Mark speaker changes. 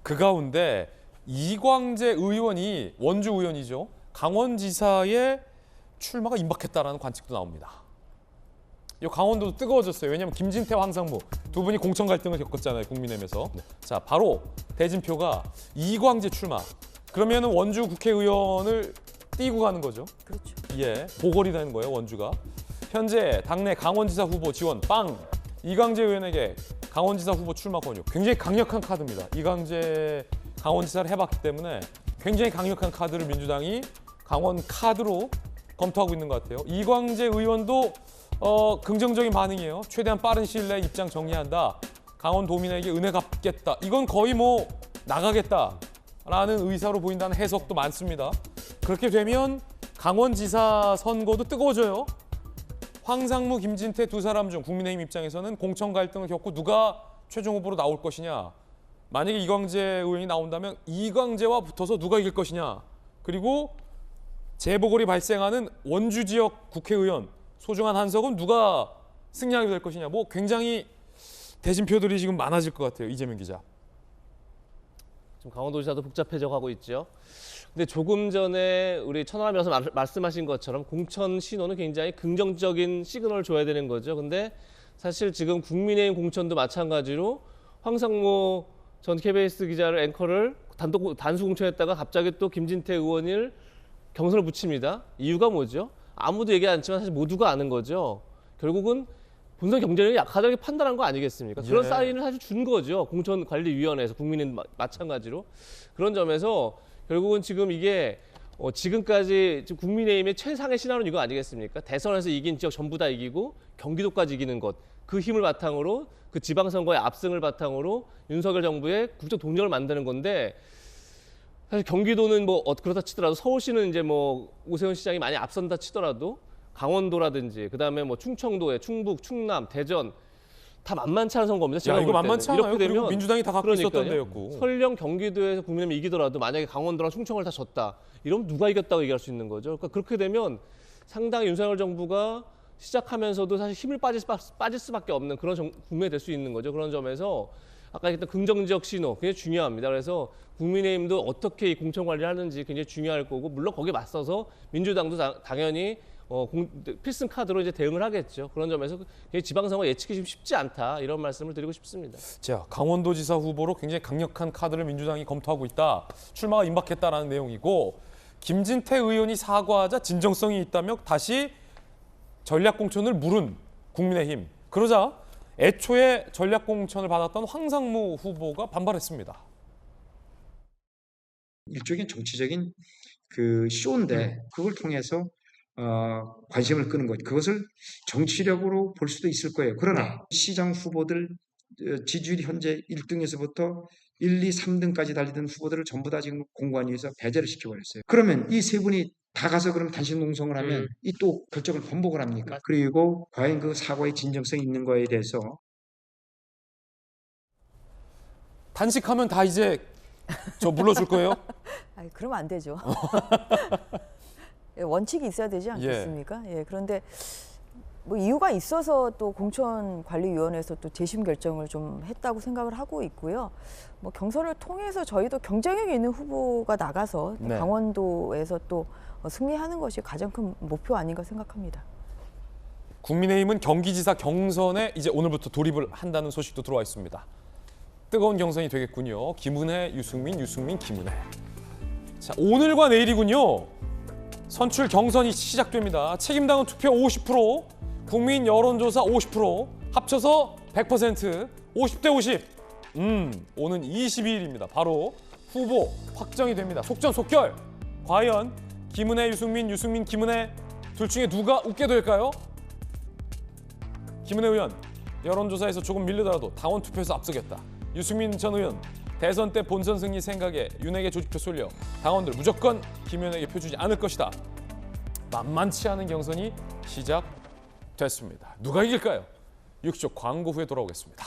Speaker 1: 그 가운데 이광재 의원이 원주 의원이죠. 강원지사의 출마가 임박했다라는 관측도 나옵니다. 이 강원도도 뜨거워졌어요. 왜냐하면 김진태, 황상무 두 분이 공천 갈등을 겪었잖아요. 국민의힘에서. 네. 자, 바로 대진표가 이광재 출마. 그러면은 원주 국회의원을 띄고 가는 거죠.
Speaker 2: 그렇죠.
Speaker 1: 예, 보궐이 되는 거예요, 원주가. 현재 당내 강원지사 후보 지원 빵. 이광재 의원에게 강원지사 후보 출마 권유. 굉장히 강력한 카드입니다. 이광재 강원지사를 해봤기 때문에 굉장히 강력한 카드를 민주당이 강원 카드로 검토하고 있는 것 같아요. 이광재 의원도 긍정적인 반응이에요. 최대한 빠른 시일 내에 입장 정리한다. 강원도민에게 은혜 갚겠다. 이건 거의 뭐 나가겠다라는 의사로 보인다는 해석도 많습니다. 그렇게 되면 강원지사 선거도 뜨거워져요. 황상무, 김진태 두 사람 중 국민의힘 입장에서는 공천 갈등을 겪고 누가 최종 후보로 나올 것이냐. 만약에 이광재 의원이 나온다면 이광재와 붙어서 누가 이길 것이냐. 그리고 재보궐이 발생하는 원주 지역 국회의원 소중한 한석은 누가 승리하게 될 것이냐. 뭐 굉장히 대진표들이 지금 많아질 것 같아요. 이재명 기자.
Speaker 3: 지금 강원도지사도 복잡해져가고 있죠. 근데 조금 전에 우리 천하람에서 말씀하신 것처럼 공천 신호는 굉장히 긍정적인 시그널을 줘야 되는 거죠. 근데 사실 지금 국민의힘 공천도 마찬가지로 황상무 전 KBS 기자를 앵커를 단수 공천했다가 갑자기 또 김진태 의원을 경선을 붙입니다. 이유가 뭐죠? 아무도 얘기 안 했지만 사실 모두가 아는 거죠. 결국은 본선 경쟁력이 약하다고 판단한 거 아니겠습니까? 그런
Speaker 1: 예.
Speaker 3: 사인을 사실 준 거죠. 공천관리위원회에서 국민은 마찬가지로. 그런 점에서 결국은 지금 이게 지금까지 지금 국민의힘의 최상의 시나리오는 이거 아니겠습니까? 대선에서 이긴 지역 전부 다 이기고 경기도까지 이기는 것. 그 힘을 바탕으로 그 지방선거의 압승을 바탕으로 윤석열 정부의 국정 동력을 만드는 건데 사실 경기도는 뭐 그렇다 치더라도 서울시는 이제 뭐 오세훈 시장이 많이 앞선다 치더라도 강원도라든지 그다음에 뭐 충청도에 충북, 충남, 대전 다 만만치 않은 선거입니다. 제가
Speaker 1: 야, 이거
Speaker 3: 볼 때는.
Speaker 1: 만만치 않아요.
Speaker 3: 이렇게 되면
Speaker 1: 그리고 민주당이 다 갖고 있었던
Speaker 3: 그러니까요.
Speaker 1: 데였고.
Speaker 3: 설령 경기도에서 국민의힘이 이기더라도 만약에 강원도랑 충청을 다 졌다. 이러면 누가 이겼다고 얘기할 수 있는 거죠. 그러니까 그렇게 되면 상당히 윤석열 정부가 시작하면서도 사실 힘을 빠질 수밖에 없는 그런 국면이 될 수 있는 거죠. 그런 점에서 아까 얘기했던 긍정적 신호 굉장히 중요합니다. 그래서 국민의힘도 어떻게 이 공천 관리를 하는지 굉장히 중요할 거고 물론 거기에 맞서서 민주당도 당연히 필승 카드로 이제 대응을 하겠죠. 그런 점에서 지방선거 예측이 좀 쉽지 않다 이런 말씀을 드리고 싶습니다.
Speaker 1: 자, 강원도지사 후보로 굉장히 강력한 카드를 민주당이 검토하고 있다. 출마가 임박했다라는 내용이고 김진태 의원이 사과하자 진정성이 있다며 다시 전략공천을 물은 국민의힘. 그러자 애초에 전략공천을 받았던 황상무 후보가 반발했습니다.
Speaker 4: 일종의 정치적인 그 쇼인데 그걸 통해서 관심을 끄는 것, 그것을 정치력으로 볼 수도 있을 거예요. 그러나 시장 후보들 지지율이 현재 1등에서부터 1, 2, 3등까지 달리던 후보들을 전부 다 지금 공관위에서 배제를 시켜버렸어요. 그러면 이 세 분이 다 가서 그럼 단식 농성을 하면 이 또 결정을 번복을 합니까? 그리고 과연 그 사과의 진정성이 있는 거에 대해서
Speaker 1: 단식하면 다 이제 저 물러줄 거예요?
Speaker 2: 아니, 그러면 안 되죠. 원칙이 있어야 되지 않겠습니까? 예. 그런데 뭐 이유가 있어서 또 공천관리위원회에서 또 재심 결정을 좀 했다고 생각을 하고 있고요. 뭐 경선을 통해서 저희도 경쟁력 있는 후보가 나가서
Speaker 1: 네.
Speaker 2: 강원도에서 또 승리하는 것이 가장 큰 목표 아닌가 생각합니다.
Speaker 1: 국민의힘은 경기지사 경선에 이제 오늘부터 돌입을 한다는 소식도 들어와 있습니다. 뜨거운 경선이 되겠군요. 김은혜, 유승민, 김은혜. 자, 오늘과 내일이군요. 선출 경선이 시작됩니다. 책임당원 투표 50%, 국민 여론조사 50%, 합쳐서 100%, 50대 50. 오는 22일입니다. 바로 후보 확정이 됩니다. 속전속결. 과연 김은혜, 유승민, 김은혜 둘 중에 누가 웃게 될까요? 김은혜 의원, 여론조사에서 조금 밀리더라도 당원 투표에서 앞서겠다. 유승민 전 의원, 대선 때 본선 승리 생각에 윤에게 조직표 쏠려 당원들 무조건 김윤에게 표 주지 않을 것이다. 만만치 않은 경선이 시작됐습니다. 누가 이길까요? 6조 광고 후에 돌아오겠습니다.